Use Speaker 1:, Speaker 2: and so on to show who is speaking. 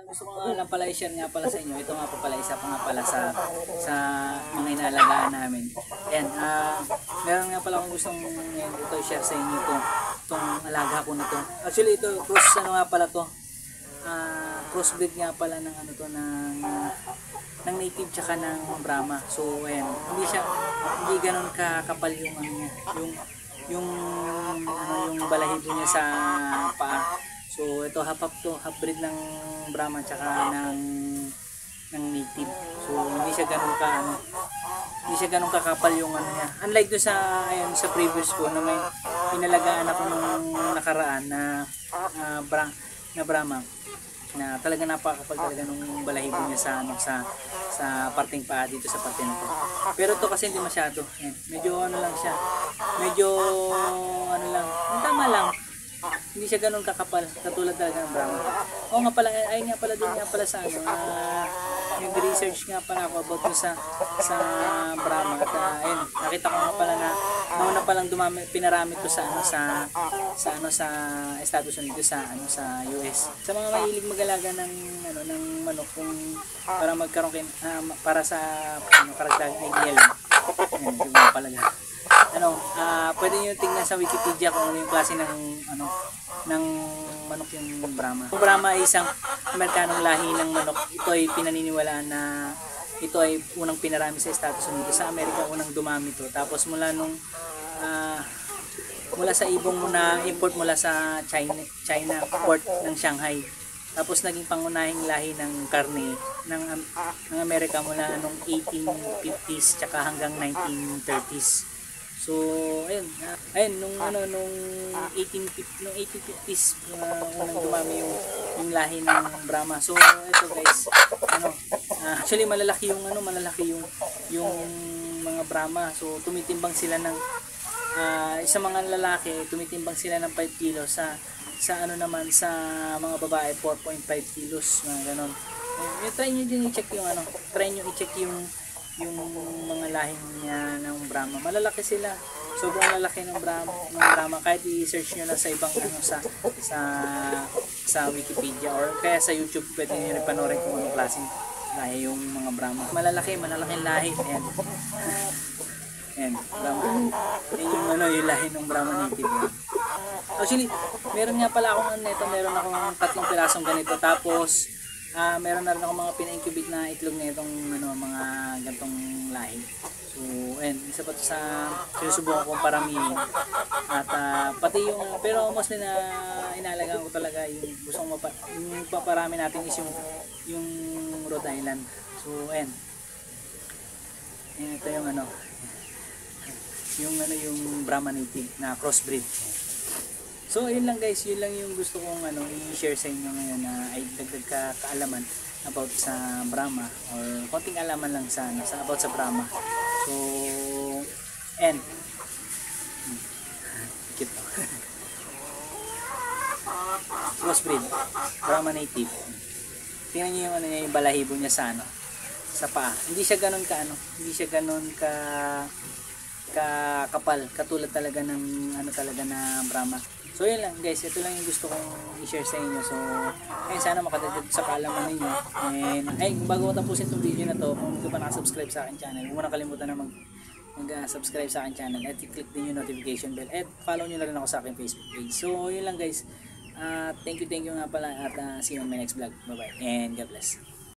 Speaker 1: Gusto ko nga lang pala i-share nga pala sa inyo. Ito nga po pala, isa pa nga pala sa mga inalagaan namin. Ayan, meron nga pala akong gustong ito i-share sa inyo itong alaga ko na to. Actually ito, cross ano nga pala to. Crossbreed nga pala ng ano to, ng native tsaka ng Brahma. So ayan, hindi ganoon kakapal yung ano niya, yung balahibo niya sa paa. So ito half breed ng Brahma tsaka ng native. So hindi siya ganoon kakapal yung ano niya. Unlike do sa previous ko na may inalagaan ako nung nakaraan na Brahma na talaga napakapal talaga nung balahibo niya sa parting paa dito sa parte nito. Pero to kasi hindi masyado. Ayan, medyo ano lang siya. Medyo ano lang, tama lang. Hindi siya ganoon kakapal katulad talaga ng Brahma. Oo nga pala, ay nga pala din nga pala sa ano, nag-research nga pala ako about sa Brahma at ayun, nakita ko nga pala na nauna pa lang pinarami ko sa Estados Unidos sa US. Sa mga mahilig mag-alaga ng manok kung para magkaroon para sa karagdagang idea lang. Ayun, yung mga pala na. Pwede niyo tingnan sa Wikipedia kung ano yung klase ng manok yung Brahma. Yung Brahma ay isang Amerikanong lahi ng manok. Ito ay pinaniniwalaan na ito ay unang pinarami sa Estados Unidos. Sa Amerika unang dumami to. Tapos mula sa ibong na import mula sa China port ng Shanghai. Tapos naging pangunahing lahi ng karne ng Amerika mula nung 1850s tsaka hanggang 1930s. So ayun nung 1850s unang dumami yung lahi ng Brahma. So ito guys, actually malalaki yung mga Brahma. So tumitimbang sila ng sa mga lalaki, tumitimbang sila ng 5 kilos sa mga babae 4.5 kilos na ganoon. Try niyo din i-check yung mga lahi niya ng Brahma. Malalaki sila. Sobrang lalaki ng Brahma. Kahit i-search niyo lang sa ibang sa Wikipedia or kaya sa YouTube, pwede niyo rin panoorin kung anong klaseng lahi yung mga Brahma. Malaking lahi. Ayan. Ayan, Brahma. Yan yung lahi ng Brahma native. Actually, meron nga pala akong meron akong 3 pirasong ganito. Tapos meron na rin ako mga pina-incubate na itlog na itong mga gantong lahi. So, ayan, isa pa ito sa sinusubukan kong paramihin. At pati pero mostly na inalagaan ko talaga yung yung paparami natin is yung Rhode Island. So, ayan. Ayan, ito yung Brahma native na crossbreed. So ayun lang guys, yun lang yung gusto kong i-share sa inyo ngayon na ay dagdag kaalaman about sa Brahma or konting alaman lang about sa Brahma. So and crossbreed Brahma native. Tingnan niyo yung balahibo niya sa paa. Hindi siya ganoon kapal katulad talaga ng talaga na Brahma. So yun lang guys, ito lang yung gusto kong i-share sa inyo. So sana makadagdag sa kaalaman ninyo. And bago ko tapusin itong video na to, kung hindi pa nakasubscribe sa akin channel, huwag mo na kalimutan na mag-subscribe sa akin channel at i-click din yung notification bell at follow nyo na rin ako sa akin Facebook page. So yun lang guys, thank you nga pala at see you on my next vlog. Bye bye and God bless.